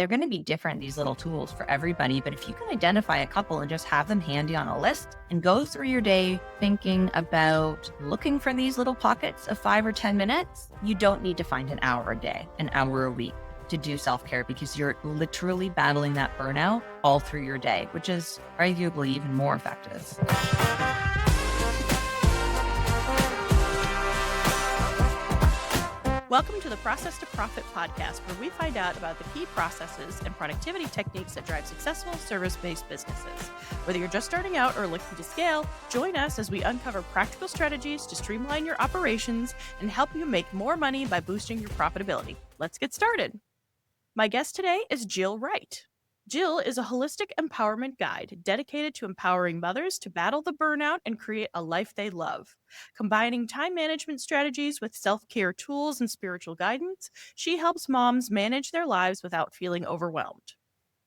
They're going to be different, these little tools for everybody. But if you can identify a couple and just have them handy on a list and go through your day thinking about looking for these little pockets of 5 or 10 minutes, you don't need to find an hour a day, an hour a week to do self-care, because you're literally battling that burnout all through your day, which is arguably even more effective. Welcome to the Process to Profit podcast, where we find out about the key processes and productivity techniques that drive successful service-based businesses. Whether you're just starting out or looking to scale, join us as we uncover practical strategies to streamline your operations and help you make more money by boosting your profitability. Let's get started. My guest today is Jill Wright. Jill is a holistic empowerment guide dedicated to empowering mothers to battle the burnout and create a life they love. Combining time management strategies with self-care tools and spiritual guidance, she helps moms manage their lives without feeling overwhelmed.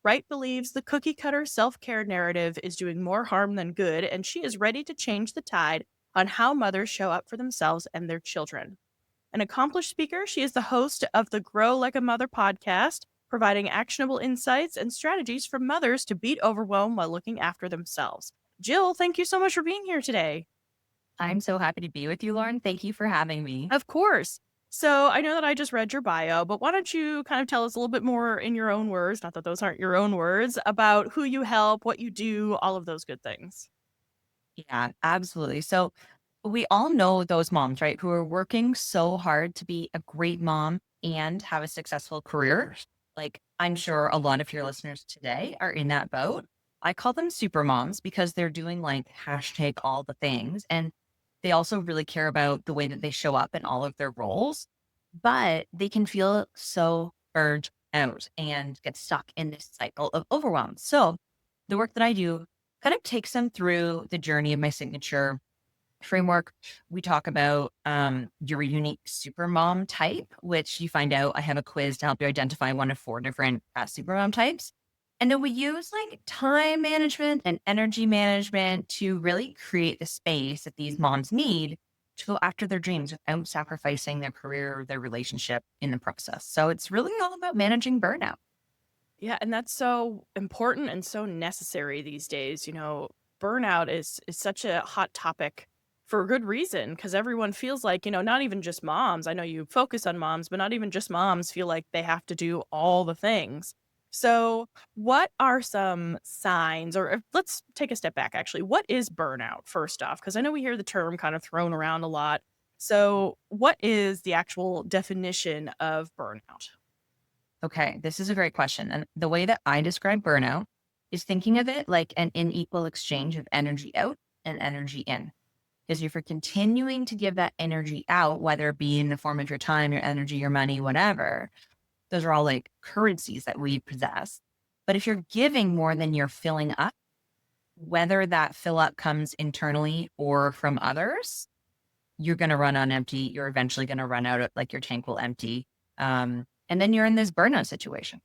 Wright believes the cookie-cutter self-care narrative is doing more harm than good, and she is ready to change the tide on how mothers show up for themselves and their children. An accomplished speaker, she is the host of the Grow Like a Mother podcast, providing actionable insights and strategies for mothers to beat overwhelm while looking after themselves. Jill, thank you so much for being here today. I'm so happy to be with you, Lauren. Thank you for having me. Of course. So I know that I just read your bio, but why don't you kind of tell us a little bit more in your own words, not that those aren't your own words, about who you help, what you do, all of those good things. Yeah, absolutely. So we all know those moms, right, who are working so hard to be a great mom and have a successful career. Like, I'm sure a lot of your listeners today are in that boat. I call them super moms because they're doing like hashtag all the things. And they also really care about the way that they show up in all of their roles, but they can feel so burned out and get stuck in this cycle of overwhelm. So the work that I do kind of takes them through the journey of my signature framework. We talk about your unique supermom type, which you find out I have a quiz to help you identify one of 4 different supermom types. And then we use like time management and energy management to really create the space that these moms need to go after their dreams without sacrificing their career or their relationship in the process. So it's really all about managing burnout. Yeah, and that's so important and so necessary these days. You know, burnout is such a hot topic for a good reason, because everyone feels like, not even just moms. I know you focus on moms, but not even just moms feel like they have to do all the things. So, what are some signs, or let's take a step back actually. What is burnout, first off? Because I know we hear the term kind of thrown around a lot. So, what is the actual definition of burnout? Okay, this is a great question. And the way that I describe burnout is thinking of it like an unequal exchange of energy out and energy in. Because if you're continuing to give that energy out, whether it be in the form of your time, your energy, your money, whatever, those are all like currencies that we possess. But if you're giving more than you're filling up, whether that fill up comes internally or from others, you're going to run on empty. You're eventually going to run out of like your tank will empty. And then you're in this burnout situation.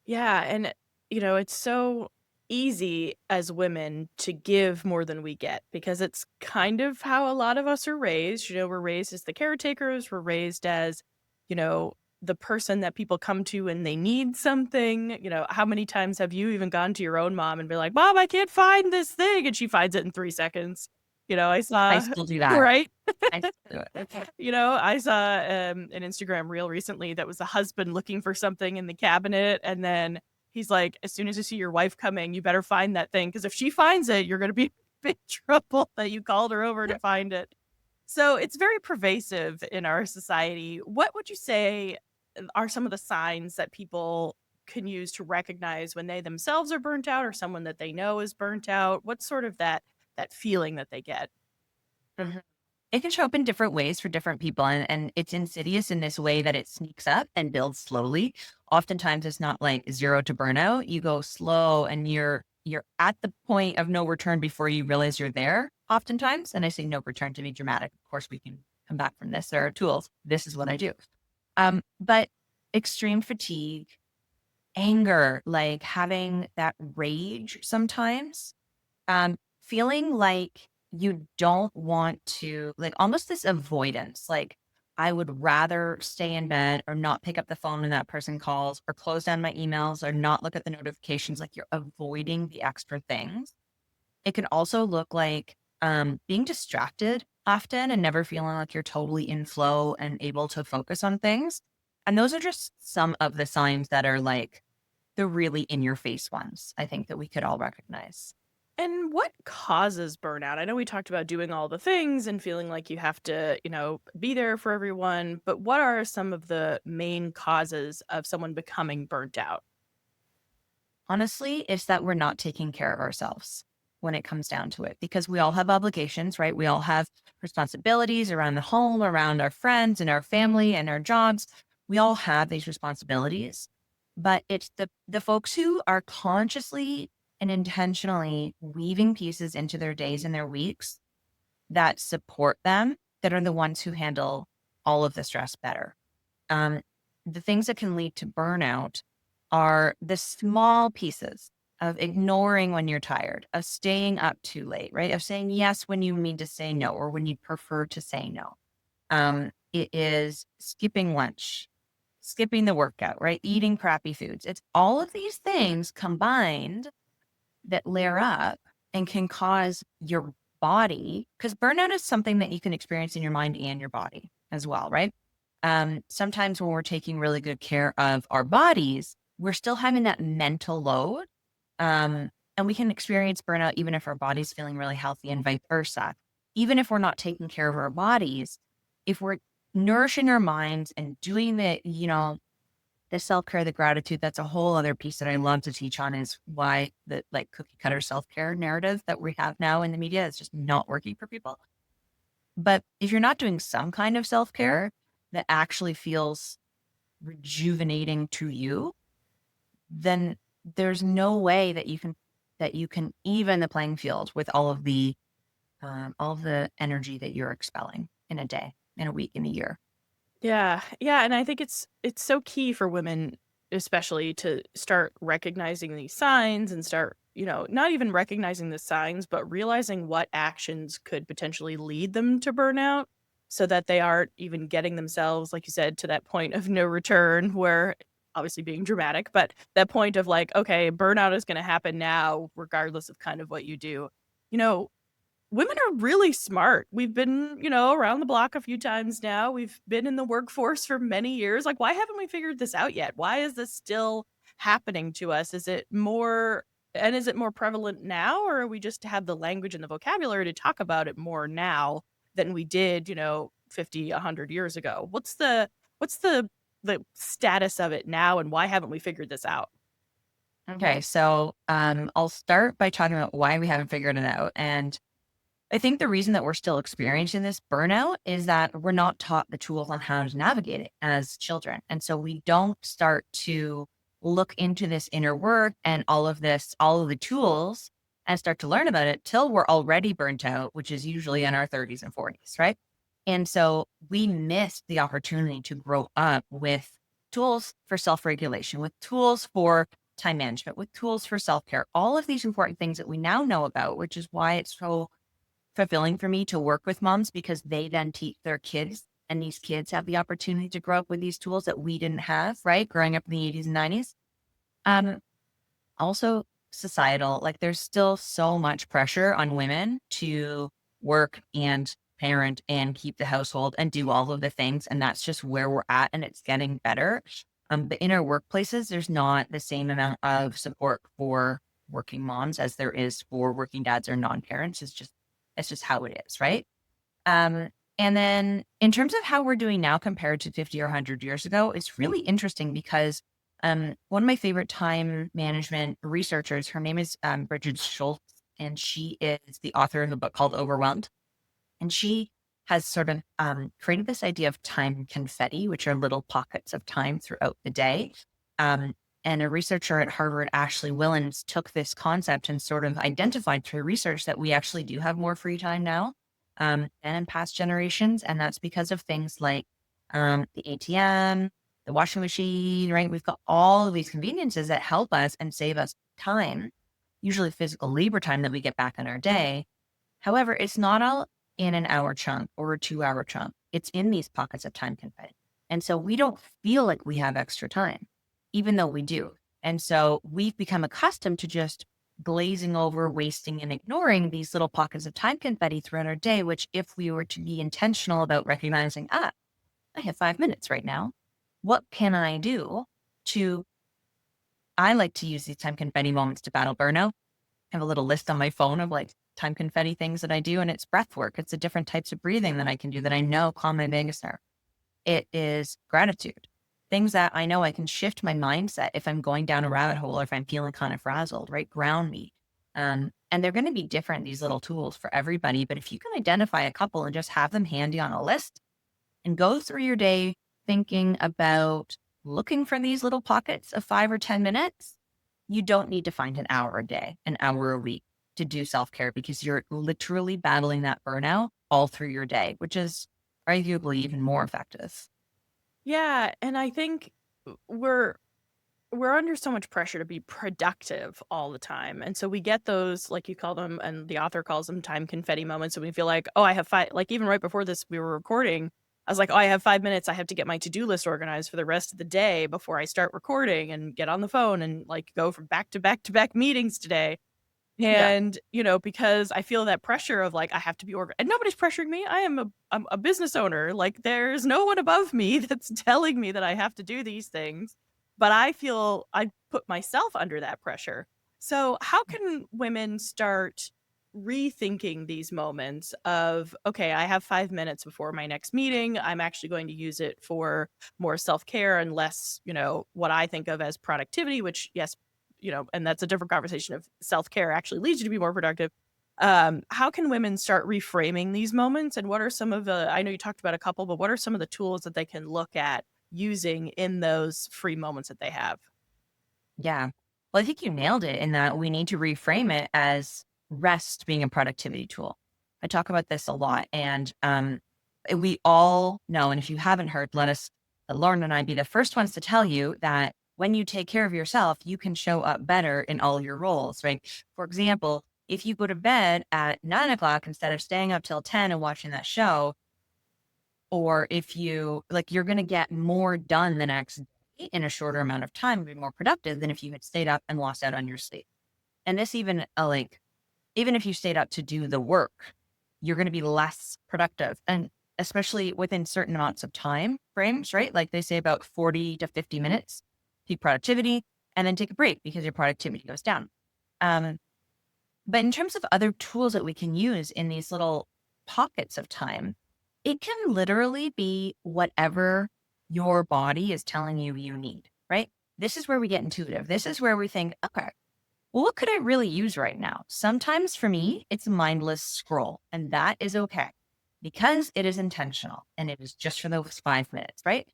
Yeah, and it's so easy as women to give more than we get, because it's kind of how a lot of us are raised. We're raised as the caretakers, we're raised as, the person that people come to when they need something. How many times have you even gone to your own mom and be like, "Mom, I can't find this thing," and she finds it in 3 seconds. I I saw, still do that. right? I still do it. Okay. I saw an Instagram reel recently that was a husband looking for something in the cabinet. And then he's like, as soon as you see your wife coming, you better find that thing, because if she finds it, you're going to be in big trouble that you called her over to find it. So it's very pervasive in our society. What would you say are some of the signs that people can use to recognize when they themselves are burnt out, or someone that they know is burnt out? What's sort of that feeling that they get? Mhm. It can show up in different ways for different people. And it's insidious in this way that it sneaks up and builds slowly. Oftentimes it's not like zero to burnout. You go slow and you're at the point of no return before you realize you're there oftentimes. And I say no return to be dramatic. Of course, we can come back from this. There are tools. This is what I do. But extreme fatigue, anger, like having that rage sometimes, feeling like you don't want to, like almost this avoidance, like I would rather stay in bed or not pick up the phone when that person calls or close down my emails or not look at the notifications. Like you're avoiding the extra things. It can also look like being distracted often and never feeling like you're totally in flow and able to focus on things. And those are just some of the signs that are like the really in your face ones, I think that we could all recognize. And what causes burnout? I know we talked about doing all the things and feeling like you have to, be there for everyone, but what are some of the main causes of someone becoming burnt out? Honestly, it's that we're not taking care of ourselves when it comes down to it because we all have obligations, right? We all have responsibilities around the home, around our friends and our family and our jobs. We all have these responsibilities, but it's the folks who are consciously and intentionally weaving pieces into their days and their weeks that support them that are the ones who handle all of the stress better. Um, the things that can lead to burnout are the small pieces of ignoring when you're tired, of staying up too late, right? Of saying yes when you mean to say no or when you prefer to say no. It is skipping lunch, skipping the workout, right? Eating crappy foods. It's all of these things combined that layer up and can cause your body, because burnout is something that you can experience in your mind and your body as well, right? Sometimes when we're taking really good care of our bodies, we're still having that mental load. And we can experience burnout even if our body's feeling really healthy and vice versa. Even if we're not taking care of our bodies, if we're nourishing our minds and doing the self-care, the gratitude, that's a whole other piece that I love to teach on is why the like cookie cutter self-care narrative that we have now in the media is just not working for people. But if you're not doing some kind of self-care that actually feels rejuvenating to you, then there's no way that you can even the playing field with all of the energy that you're expelling in a day, in a week, in a year. Yeah. Yeah, and I think it's so key for women especially to start recognizing these signs and start, not even recognizing the signs, but realizing what actions could potentially lead them to burnout so that they aren't even getting themselves, like you said, to that point of no return where obviously being dramatic, but that point of like, okay, burnout is going to happen now regardless of kind of what you do. You know, Women are really smart. We've been, around the block a few times now. We've been in the workforce for many years. Like, why haven't we figured this out yet? Why is this still happening to us? Is it more prevalent now, or are we just have the language and the vocabulary to talk about it more now than we did, 50, 100 years ago? What's the status of it now, and why haven't we figured this out? Okay, so I'll start by talking about why we haven't figured it out. And I think the reason that we're still experiencing this burnout is that we're not taught the tools on how to navigate it as children. And so we don't start to look into this inner work and all of the tools and start to learn about it till we're already burnt out, which is usually in our 30s and 40s, right? And so we miss the opportunity to grow up with tools for self regulation, with tools for time management, with tools for self care, all of these important things that we now know about, which is why it's so fulfilling for me to work with moms because they then teach their kids and these kids have the opportunity to grow up with these tools that we didn't have, right? Growing up in the 80s and 90s. Um, Also societal, like there's still so much pressure on women to work and parent and keep the household and do all of the things. And that's just where we're at. And it's getting better. But in our workplaces, there's not the same amount of support for working moms as there is for working dads or non-parents. It's just how it is, right? Um, and then in terms of how we're doing now compared to 50 or 100 years ago, it's really interesting because one of my favorite time management researchers, her name is Bridget Schultz, and she is the author of a book called Overwhelmed. And she has sort of created this idea of time confetti, which are little pockets of time throughout the day. Um, and a researcher at Harvard, Ashley Willens, took this concept and sort of identified through research that we actually do have more free time now than in past generations. And that's because of things like the ATM, the washing machine, right? We've got all of these conveniences that help us and save us time, usually physical labor time that we get back in our day. However, it's not all. in an hour chunk or a 2 hour chunk. It's in these pockets of time confetti. And so we don't feel like we have extra time, even though we do. And so we've become accustomed to just glazing over, wasting, and ignoring these little pockets of time confetti throughout our day, which if we were to be intentional about recognizing, I have 5 minutes right now. What can I do to, I like to use these time confetti moments to battle burnout. I have a little list on my phone of like time confetti things that I do, and it's breath work. It's the different types of breathing that I can do that I know calm my vagus nerve. It is gratitude, things that I know I can shift my mindset if I'm going down a rabbit hole or if I'm feeling kind of frazzled, right? Ground me. And they're going to be different, these little tools for everybody. But if you can identify a couple and just have them handy on a list and go through your day thinking about looking for these little pockets of 5 or 10 minutes, you don't need to find an hour a day, an hour a week to do self-care because you're literally battling that burnout all through your day, which is arguably even more effective. Yeah, and I think we're we're under so much pressure to be productive all the time. And so we get those, like you call them, and the author calls them time confetti moments. And we feel like, oh, I have five, like even right before this, we were recording. I was like, oh, I have 5 minutes. I have to get my to-do list organized for the rest of the day before I start recording and get on the phone and like go from back to back to back meetings today. Yeah. And, because I feel that pressure of like, I have to be and nobody's pressuring me. I'm a business owner. Like there's no one above me that's telling me that I have to do these things. But I feel I put myself under that pressure. So how can women start rethinking these moments of, okay, I have 5 minutes before my next meeting. I'm actually going to use it for more self-care and less, what I think of as productivity, which yes, and that's a different conversation of self-care actually leads you to be more productive. How can women start reframing these moments? And what are some of the, I know you talked about a couple, but what are some of the tools that they can look at using in those free moments that they have? Yeah. Well, I think you nailed it in that we need to reframe it as rest being a productivity tool. I talk about this a lot. And we all know, and if you haven't heard, Lauren and I be the first ones to tell you that when you take care of yourself, you can show up better in all your roles, right? For example, if you go to bed at 9 o'clock instead of staying up till 10 and watching that show, or if you like, you're going to get more done the next day in a shorter amount of time and be more productive than if you had stayed up and lost out on your sleep. And this even even if you stayed up to do the work, you're going to be less productive. And especially within certain amounts of time frames, right? Like they say about 40 to 50 minutes, peak productivity, and then take a break because your productivity goes down. Um, but in terms of other tools that we can use in these little pockets of time, it can literally be whatever your body is telling you you need, right? This is where we get intuitive. This is where we think, okay, well, what could I really use right now? Sometimes for me, it's a mindless scroll, and that is okay because it is intentional and it is just for those 5 minutes, right?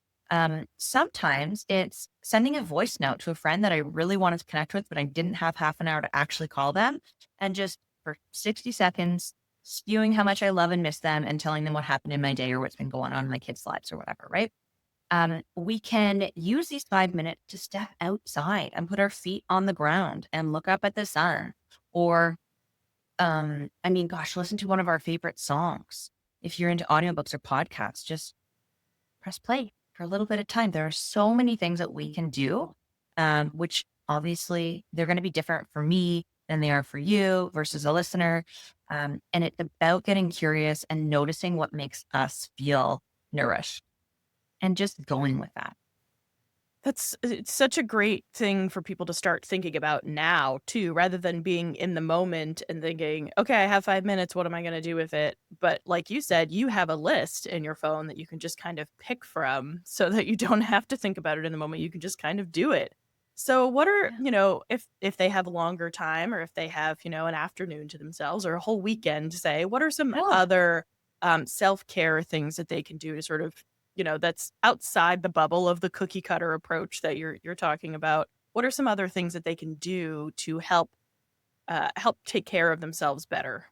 Sometimes it's sending a voice note to a friend that I really wanted to connect with, but I didn't have half an hour to actually call them, and just for 60 seconds, spewing how much I love and miss them and telling them what happened in my day or what's been going on in my kids' lives or whatever, right? We can use these 5 minutes to step outside and put our feet on the ground and look up at the sun. Or, I mean, gosh, listen to one of our favorite songs. If you're into audiobooks or podcasts, just press play for a little bit of time. There are so many things that we can do, which obviously they're going to be different for me than they are for you versus a listener. And it's about getting curious and noticing what makes us feel nourished and just going with that. It's such a great thing for people to start thinking about now too, rather than being in the moment and thinking, okay, I have 5 minutes. What am I going to do with it? But like you said, you have a list in your phone that you can just kind of pick from so that you don't have to think about it in the moment. You can just kind of do it. So what are, Yeah. if they have longer time or if they have, an afternoon to themselves or a whole weekend, say, what are some Yeah. other self-care things that they can do to sort of that's outside the bubble of the cookie cutter approach that you're talking about. What are some other things that they can do to help take care of themselves better?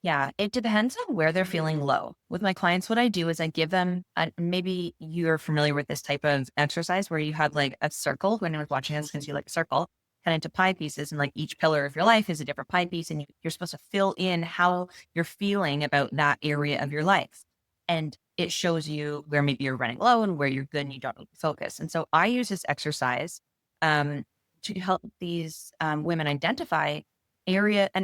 Yeah, it depends on where they're feeling low. With my clients, what I do is I give them, maybe you're familiar with this type of exercise where you have like a circle. When I was watching this, can see like a circle. kind of into pie pieces. And like each pillar of your life is a different pie piece. And you're supposed to fill in how you're feeling about that area of your life. And it shows you where maybe you're running low and where you're good and you don't need to focus. And so I use this exercise um, to help these women identify an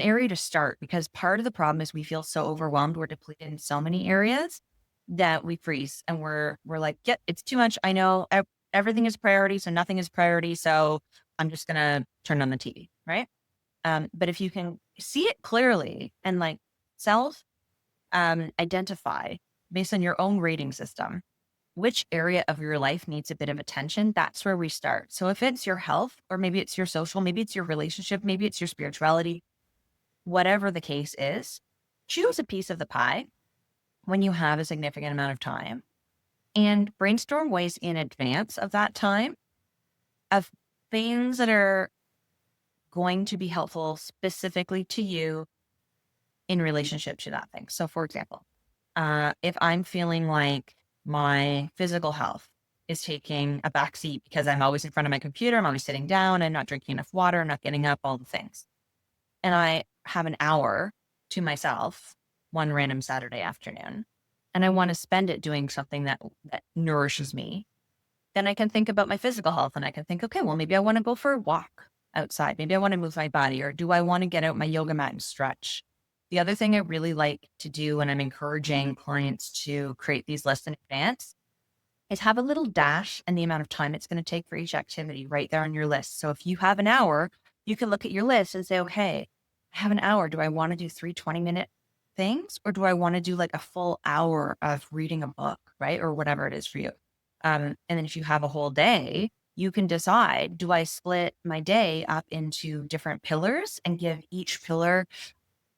area to start, because part of the problem is we feel so overwhelmed. We're depleted in so many areas that we freeze and we're like, yeah, it's too much. I know everything is priority, so nothing is priority. So I'm just gonna turn on the TV, right? But if you can see it clearly and like self identify based on your own rating system, which area of your life needs a bit of attention, that's where we start. So if it's your health, or maybe it's your social, maybe it's your relationship, maybe it's your spirituality, whatever the case is, choose a piece of the pie when you have a significant amount of time and brainstorm ways in advance of that time of things that are going to be helpful specifically to you in relationship to that thing. So, for example, if I'm feeling like my physical health is taking a backseat because I'm always in front of my computer, I'm always sitting down, I'm not drinking enough water, I'm not getting up, all the things, and I have an hour to myself one random Saturday afternoon, and I want to spend it doing something that nourishes me, then I can think about my physical health and I can think, okay, well, maybe I want to go for a walk outside. Maybe I want to move my body, or do I want to get out my yoga mat and stretch? The other thing I really like to do when I'm encouraging clients to create these lists in advance is have a little dash and the amount of time it's going to take for each activity right there on your list. So if you have an hour, you can look at your list and say, okay, I have an hour. Do I want to do 3 20-minute things, or do I want to do like a full hour of reading a book, right? Or whatever it is for you. And then if you have a whole day, you can decide, do I split my day up into different pillars and give each pillar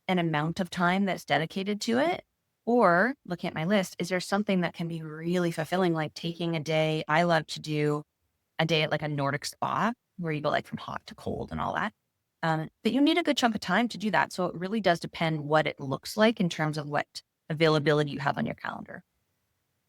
an amount of time that's dedicated to it? Or looking at my list, is there something that can be really fulfilling, like taking a day? I love to do a day at like a Nordic spa where you go like from hot to cold and all that. But you need a good chunk of time to do that. So it really does depend what it looks like in terms of what availability you have on your calendar.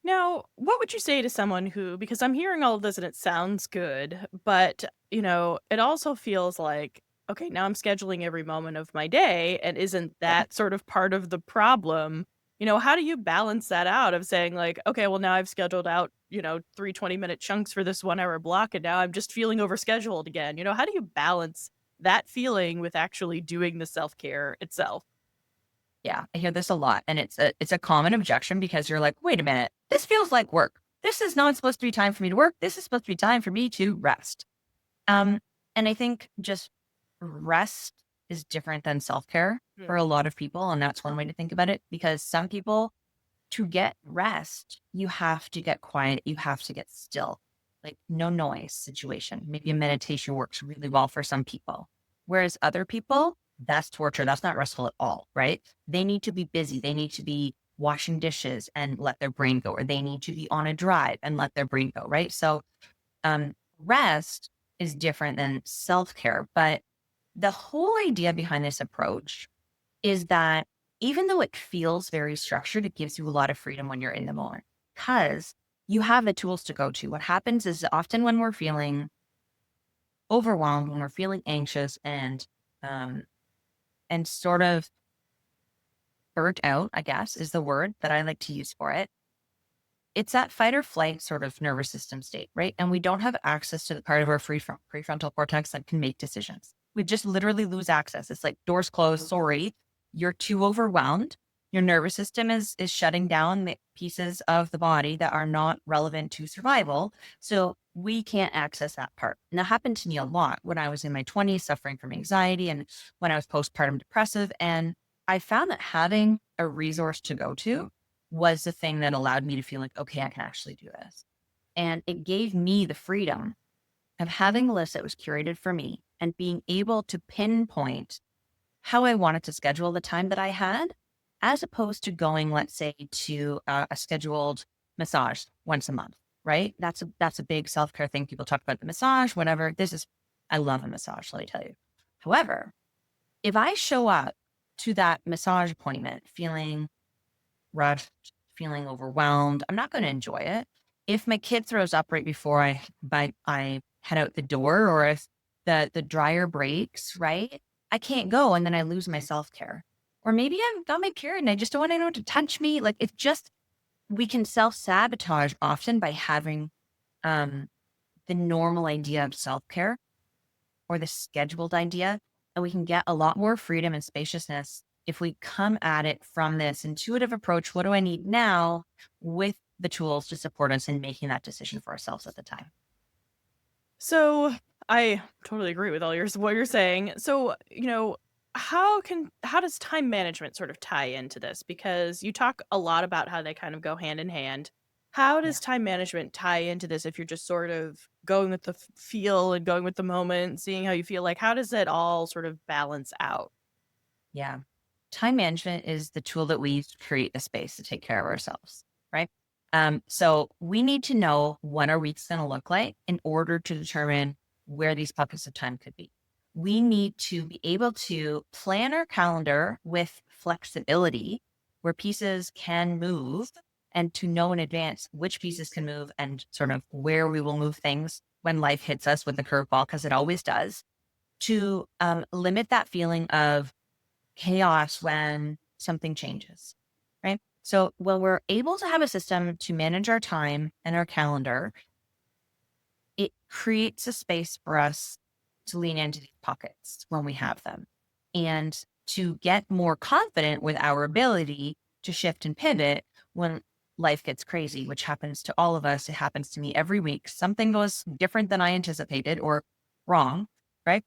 Now, what would you say to someone who, because I'm hearing all of this and it sounds good, but, it also feels like, okay, now I'm scheduling every moment of my day. And isn't Yeah. that sort of part of the problem? How do you balance that out of saying, like, okay, well, now I've scheduled out, 3 20-minute chunks for this 1 hour block, and now I'm just feeling overscheduled again? How do you balance that feeling with actually doing the self care itself? Yeah, I hear this a lot, and it's a common objection because you're like, "Wait a minute, this feels like work. This is not supposed to be time for me to work. This is supposed to be time for me to rest." Um, and I think just rest is different than self-care for a lot of people, and that's one way to think about it, because some people, to get rest, you have to get quiet, you have to get still, like no noise situation. Maybe a meditation works really well for some people. Whereas other people, that's torture. That's not restful at all, right? They need to be busy. They need to be washing dishes and let their brain go, or they need to be on a drive and let their brain go, right? So rest is different than self-care. But the whole idea behind this approach is that even though it feels very structured, it gives you a lot of freedom when you're in the moment, because you have the tools to go to. What happens is often when we're feeling overwhelmed, when we're feeling anxious um, and sort of burnt out, I guess is the word that I like to use for it. It's that fight or flight sort of nervous system state, right? And we don't have access to the part of our prefrontal cortex that can make decisions. We just literally lose access. It's like doors closed. Sorry, you're too overwhelmed. Your nervous system is shutting down the pieces of the body that are not relevant to survival. So we can't access that part. And that happened to me a lot when I was in my 20s, suffering from anxiety, and when I was postpartum depressive. And I found that having a resource to go to was the thing that allowed me to feel like, okay, I can actually do this. And it gave me the freedom of having a list that was curated for me and being able to pinpoint how I wanted to schedule the time that I had, as opposed to going, let's say, to a scheduled massage once a month, right? That's a big self-care thing. People talk about the massage, whatever. I love a massage, let me tell you. However, if I show up to that massage appointment feeling rushed, feeling overwhelmed, I'm not going to enjoy it. If my kid throws up right before I head out the door, or if the dryer breaks, right? I can't go and then I lose my self-care. Or maybe I've got my period and I just don't want anyone to touch me. Like it's just we can self-sabotage often by having um the normal idea of self-care or the scheduled idea. And we can get a lot more freedom and spaciousness if we come at it from this intuitive approach. What do I need now with the tools to support us in making that decision for ourselves at the time? So I totally agree with all what you're saying. So, how does time management sort of tie into this? Because you talk a lot about how they kind of go hand in hand. How Yeah. does time management tie into this if you're just sort of going with the feel and going with the moment, seeing how you feel? Like, how does it all sort of balance out? Yeah. Time management is the tool that we use to create a space to take care of ourselves, right? So we need to know what our week's going to look like in order to determine where these pockets of time could be. We need to be able to plan our calendar with flexibility where pieces can move and to know in advance which pieces can move and sort of where we will move things when life hits us with a curveball, because it always does, to limit that feeling of chaos when something changes, right? So when we're able to have a system to manage our time and our calendar, it creates a space for us to lean into these pockets when we have them and to get more confident with our ability to shift and pivot when life gets crazy, which happens to all of us. It happens to me every week. Something goes different than I anticipated or wrong, right?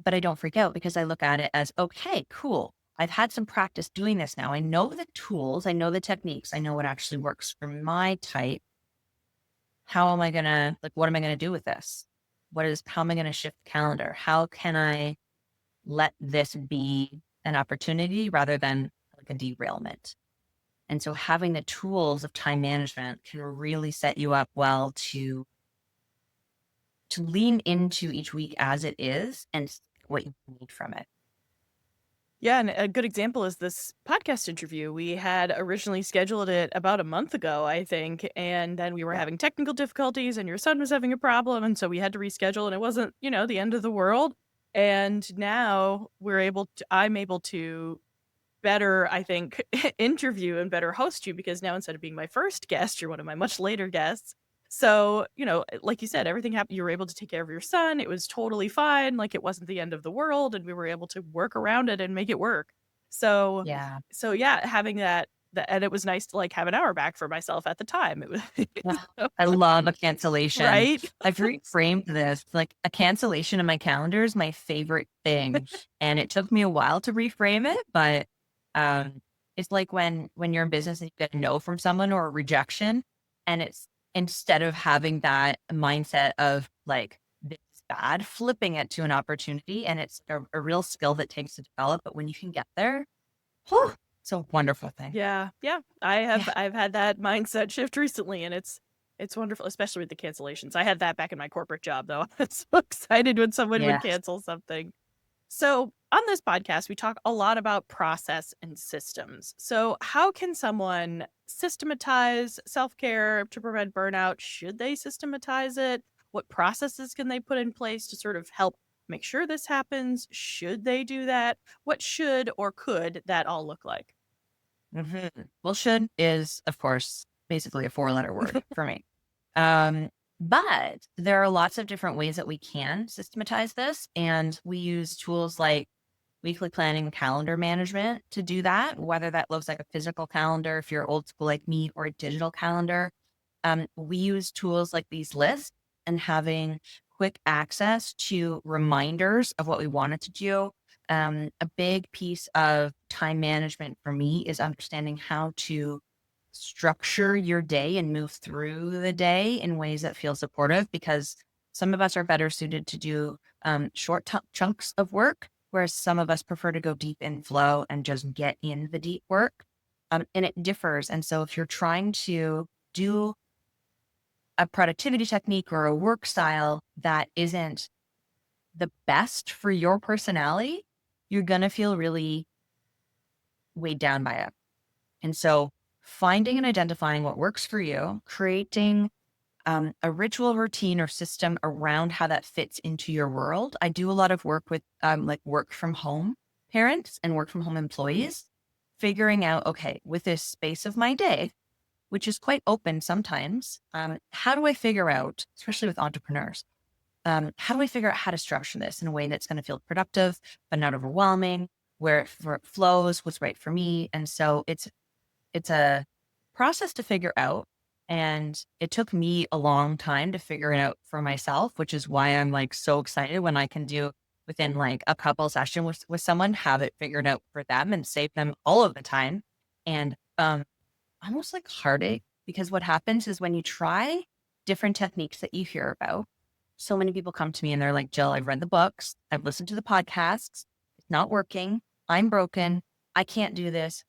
But I don't freak out because I look at it as, okay, cool. I've had some practice doing this now. I know the tools, I know the techniques, I know what actually works for my type. How am I going to, like, what am I going to do with this? How am I going to shift the calendar? How can I let this be an opportunity rather than like a derailment? And so having the tools of time management can really set you up well to lean into each week as it is and what you need from it. Yeah, and a good example is this podcast interview. We had originally scheduled it about a month ago, I think, and then we were Yeah. having technical difficulties and your son was having a problem, and so we had to reschedule and it wasn't, the end of the world. And now I'm able to better, I think, interview and better host you because now instead of being my first guest, you're one of my much later guests. So, like you said, everything happened. You were able to take care of your son. It was totally fine. Like it wasn't the end of the world. And we were able to work around it and make it work. So, Yeah. so yeah, having and it was nice to like have an hour back for myself at the time. It was, Ugh, I love a cancellation. right. I've reframed this like a cancellation in my calendar is my favorite thing. And it took me a while to reframe it, but um it's like when you're in business and you get a no from someone or a rejection, and it's instead of having that mindset of like this is bad, flipping it to an opportunity. And it's a real skill that takes to develop. But when you can get there, whew, it's a wonderful thing. Yeah, yeah. Yeah. I've had that mindset shift recently and it's wonderful, especially with the cancellations. I had that back in my corporate job though. I was so excited when someone would Yeah. cancel something. So, on this podcast, we talk a lot about process and systems. So, how can someone systematize self-care to prevent burnout? Should they systematize it? What processes can they put in place to sort of help make sure this happens? Should they do that? What should or could that all look like? Well, should is, of course, basically a four-letter word for me. Um, but there are lots of different ways that we can systematize this. And we use tools like weekly planning and calendar management to do that, whether that looks like a physical calendar, if you're old school like me, or a digital calendar. We use tools like these lists and having quick access to reminders of what we wanted to do. A big piece of time management for me is understanding how to structure your day and move through the day in ways that feel supportive, because some of us are better suited to do short chunks of work, whereas some of us prefer to go deep in flow and just get in the deep work. And it differs. And so if you're trying to do a productivity technique or a work style that isn't the best for your personality, you're going to feel really weighed down by it. And so finding and identifying what works for you, creating a ritual routine or system around how that fits into your world. I do a lot of work with like work from home parents and work from home employees, figuring out, okay, with this space of my day, which is quite open sometimes, how do I figure out, especially with entrepreneurs, how do I figure out how to structure this in a way that's going to feel productive, but not overwhelming, where it flows, what's right for me. And so it's a process to figure out. And it took me a long time to figure it out for myself, which is why I'm like so excited when I can do within like a couple session with someone, have it figured out for them and save them all of the time. And almost like heartache, because what happens is when you try different techniques that you hear about, so many people come to me and they're like, Jill, I've read the books, I've listened to the podcasts, it's not working, I'm broken, I can't do this,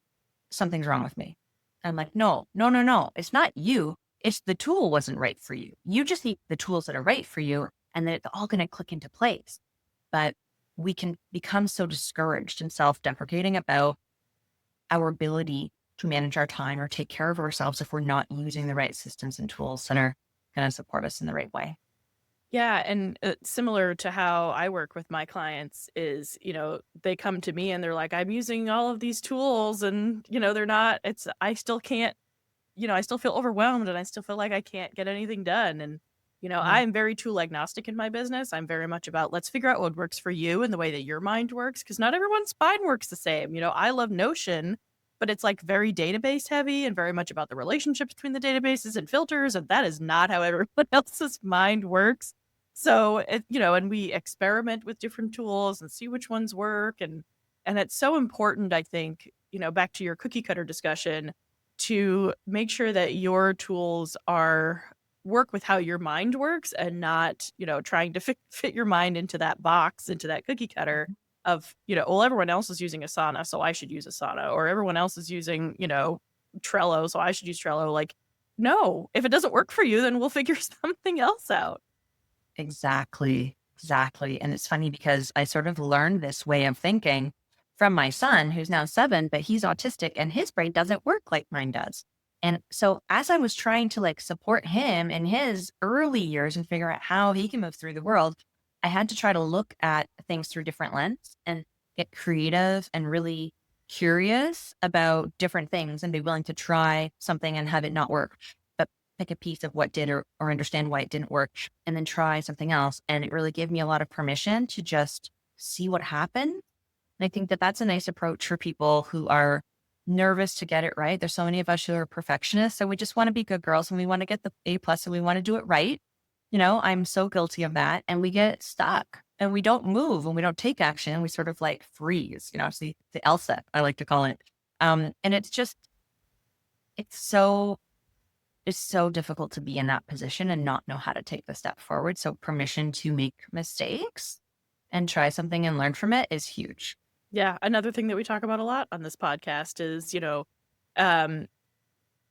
something's wrong with me. I'm like, no, no, no, no. It's not you. It's the tool wasn't right for you. You just need the tools that are right for you, and then it's all going to click into place. But we can become so discouraged and self-deprecating about our ability to manage our time or take care of ourselves if we're not using the right systems and tools that are going to support us in the right way. Yeah, and similar to how I work with my clients is, they come to me and they're like, I'm using all of these tools and, they're not, I still can't, I still feel overwhelmed and I still feel like I can't get anything done. And, Mhm. I'm very tool agnostic in my business. I'm very much about let's figure out what works for you and the way that your mind works, because not everyone's mind works the same. I love Notion, but it's like very database heavy and very much about the relationships between the databases and filters. And that is not how everyone else's mind works. So, and we experiment with different tools and see which ones work. And it's so important, I think, back to your cookie cutter discussion, to make sure that your tools are work with how your mind works and not, trying to fit your mind into that box, into that cookie cutter of, well, everyone else is using Asana, so I should use Asana, or everyone else is using, Trello, so I should use Trello. Like, no, if it doesn't work for you, then we'll figure something else out. Exactly. Exactly. And it's funny because I sort of learned this way of thinking from my son, who's now 7, but he's autistic and his brain doesn't work like mine does. And so as I was trying to like support him in his early years and figure out how he can move through the world, I had to try to look at things through different lens and get creative and really curious about different things and be willing to try something and have it not work, but pick a piece of what did or understand why it didn't work and then try something else. And it really gave me a lot of permission to just see what happened. And I think that that's a nice approach for people who are nervous to get it right. There's so many of us who are perfectionists, and we just want to be good girls and we want to get the A+ and we want to do it right. I'm so guilty of that. And we get stuck and we don't move and we don't take action. We sort of like freeze, it's the LSAT, I like to call it. And it's so it's so difficult to be in that position and not know how to take the step forward. So permission to make mistakes and try something and learn from it is huge. Yeah, another thing that we talk about a lot on this podcast is, um,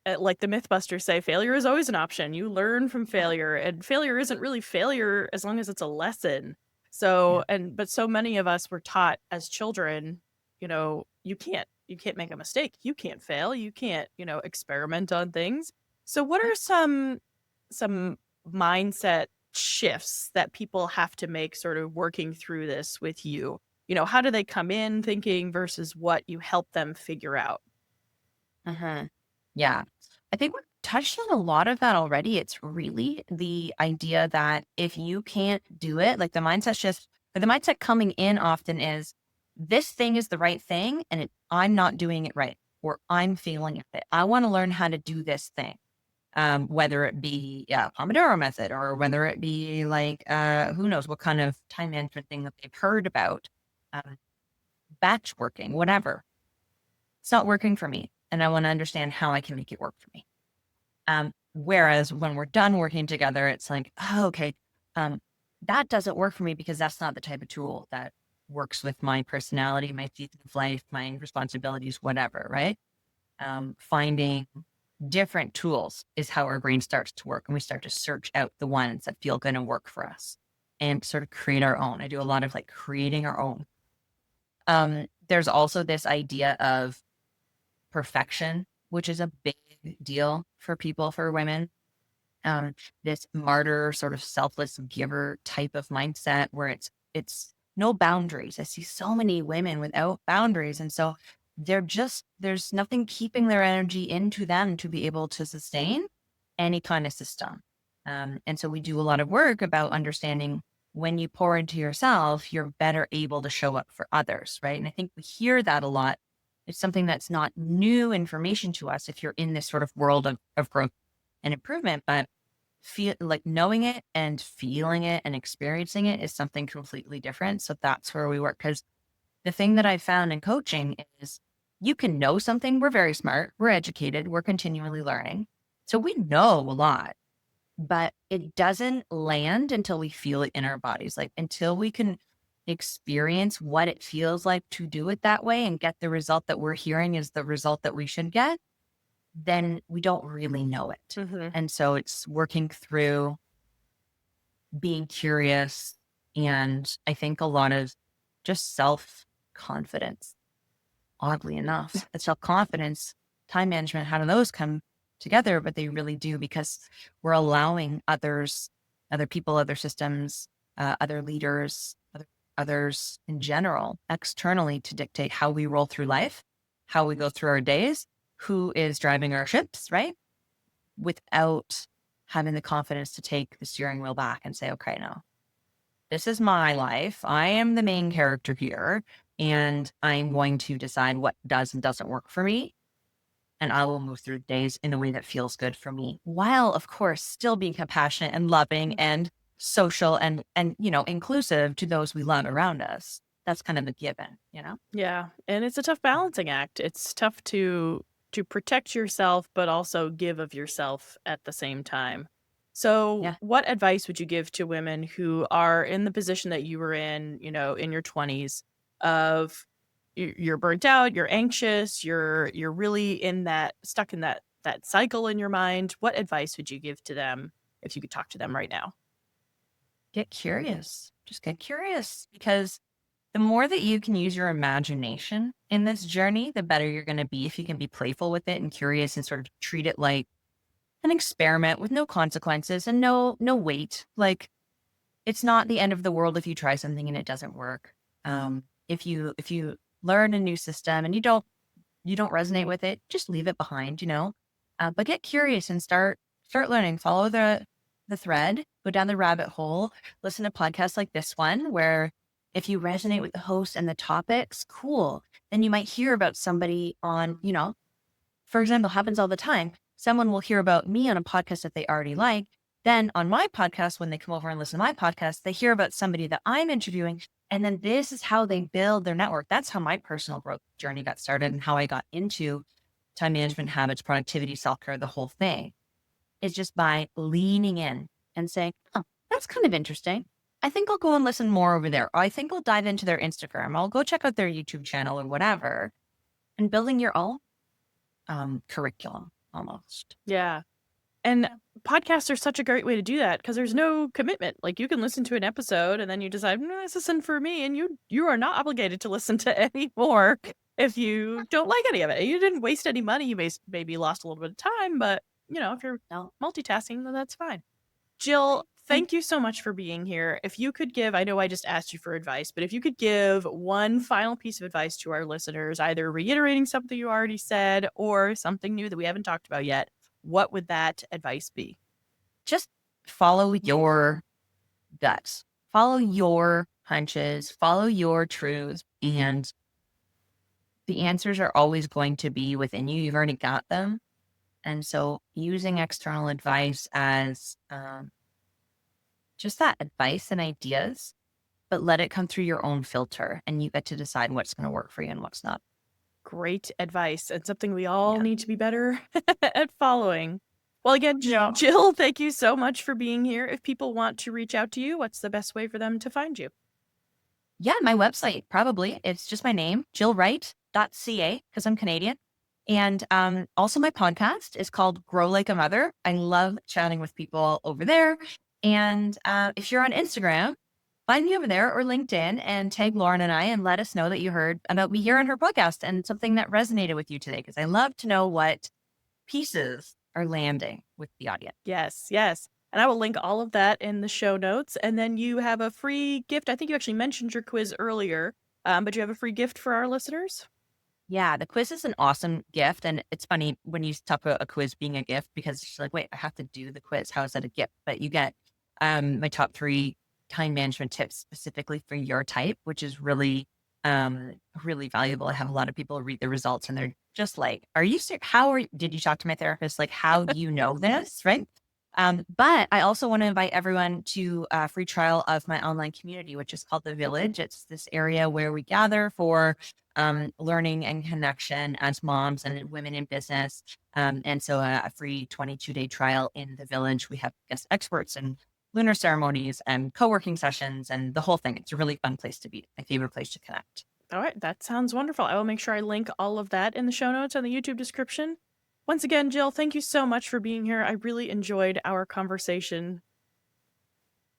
like the Mythbusters say, failure is always an option. You learn from failure, and failure isn't really failure as long as it's a lesson. Yeah. But so many of us were taught as children, you can't make a mistake. You can't fail. You can't, experiment on things. So what are some mindset shifts that people have to make sort of working through this with you? How do they come in thinking versus what you help them figure out? Uh-huh. Yeah. I think we've touched on a lot of that already. It's really the idea that if you can't do it, like the mindset shift, or the mindset coming in often is this thing is the right thing and I'm not doing it right, or I'm failing at it. I want to learn how to do this thing. Whether it be Pomodoro method or whether it be like who knows what kind of time management thing that they've heard about, um, batch working, whatever. It's not working for me, and I want to understand how I can make it work for me. Whereas when we're done working together, it's like, oh, okay, um, that doesn't work for me because that's not the type of tool that works with my personality, my season of life, my responsibilities, whatever. Right? Finding different tools is how our brain starts to work. And we start to search out the ones that feel going to work for us and sort of create our own. I do a lot of like creating our own. There's also this idea of perfection, which is a big deal for people, for women. um, this martyr sort of selfless giver type of mindset where it's no boundaries. I see so many women without boundaries. And so there's nothing keeping their energy into them to be able to sustain any kind of system. And so we do a lot of work about understanding when you pour into yourself, you're better able to show up for others, right? And I think we hear that a lot. It's something that's not new information to us if you're in this sort of world of growth and improvement, but feel like knowing it and feeling it and experiencing it is something completely different. So that's where we work. Because the thing that I found in coaching is you can know something. We're very smart, we're educated, we're continually learning. So we know a lot, but it doesn't land until we feel it in our bodies, like until we can experience what it feels like to do it that way and get the result that we're hearing is the result that we should get, then we don't really know it. Mm-hmm. And so it's working through being curious. And I think a lot of just self confidence, oddly enough, the self confidence, time management, how do those come together? But they really do because we're allowing others, other people, other systems, other leaders, others in general, externally to dictate how we roll through life, how we go through our days, who is driving our ships, right? Without having the confidence to take the steering wheel back and say, okay, no, this is my life. I am the main character here, and I'm going to decide what does and doesn't work for me. And I will move through days in a way that feels good for me, while of course still being compassionate and loving and social and inclusive to those we love around us. That's kind of a given. Yeah, and it's a tough balancing act. It's tough to protect yourself, but also give of yourself at the same time. So, Yeah. what advice would you give to women who are in the position that you were in, in your 20s of you're burnt out, you're anxious, you're really in that stuck in that cycle in your mind? What advice would you give to them if you could talk to them right now? Get curious. Just get curious because the more that you can use your imagination in this journey, the better you're going to be if you can be playful with it and curious and sort of treat it like an experiment with no consequences and no weight. Like it's not the end of the world if you try something and it doesn't work. If you learn a new system and you don't resonate with it, just leave it behind. But get curious and start learning. Follow the thread, go down the rabbit hole, listen to podcasts like this one where if you resonate with the host and the topics, cool. Then you might hear about somebody on, for example, happens all the time. Someone will hear about me on a podcast that they already like. Then on my podcast, when they come over and listen to my podcast, they hear about somebody that I'm interviewing. And then this is how they build their network. That's how my personal growth journey got started and how I got into time management habits, productivity, self-care, the whole thing is just by leaning in and saying, oh, that's kind of interesting. I think I'll go and listen more over there. Or I think I'll dive into their Instagram. I'll go check out their YouTube channel or whatever. And building your own curriculum almost. Yeah. And podcasts are such a great way to do that because there's no commitment. Like you can listen to an episode and then you decide, this isn't for me. And you are not obligated to listen to any more if you don't like any of it. You didn't waste any money. You maybe lost a little bit of time, but if you're multitasking, then that's fine. Jill, thank you so much for being here. If you could give, I know I just asked you for advice, but if you could give one final piece of advice to our listeners, either reiterating something you already said or something new that we haven't talked about yet, what would that advice be? Just follow your guts, follow your hunches, follow your truths, and the answers are always going to be within you. You've already got them. And so using external advice as just that advice and ideas, but let it come through your own filter and you get to decide what's going to work for you and what's not. Great advice and something we all need to be better at following. Well, again, Jill, thank you so much for being here. If people want to reach out to you, what's the best way for them to find you? Yeah, my website, probably. It's just my name, jillwright.ca, because I'm Canadian. And also my podcast is called Grow Like a Mother. I love chatting with people over there. And if you're on Instagram, find me over there or LinkedIn and tag Lauren and I and let us know that you heard about me here on her podcast and something that resonated with you today. Because I love to know what pieces are landing with the audience. Yes, yes. And I will link all of that in the show notes. And then you have a free gift. I think you actually mentioned your quiz earlier, but you have a free gift for our listeners? Yeah, the quiz is an awesome gift. And it's funny when you talk about a quiz being a gift because it's like, wait, I have to do the quiz. How is that a gift? But you get my top 3 time management tips specifically for your type, which is really valuable. I have a lot of people read the results and they're just like, are you serious? Did you talk to my therapist? Like, how do you know this? Right. But I also want to invite everyone to a free trial of my online community, which is called The Village. It's this area where we gather for learning and connection as moms and women in business. And so a free 22-day trial in The Village. We have guest experts and lunar ceremonies and co-working sessions and the whole thing. It's a really fun place to be. My favorite place to connect. All right, that sounds wonderful. I will make sure I link all of that in the show notes and the YouTube description. Once again, Jill, thank you so much for being here. I really enjoyed our conversation.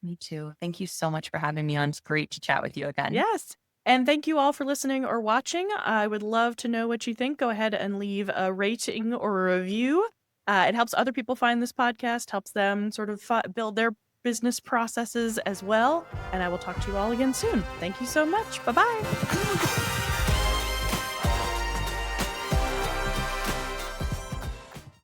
Me too. Thank you so much for having me on. It's great to chat with you again. Yes. And thank you all for listening or watching. I would love to know what you think. Go ahead and leave a rating or a review. It helps other people find this podcast, helps them sort of build their business processes as well. And I will talk to you all again soon. Thank you so much. Bye-bye.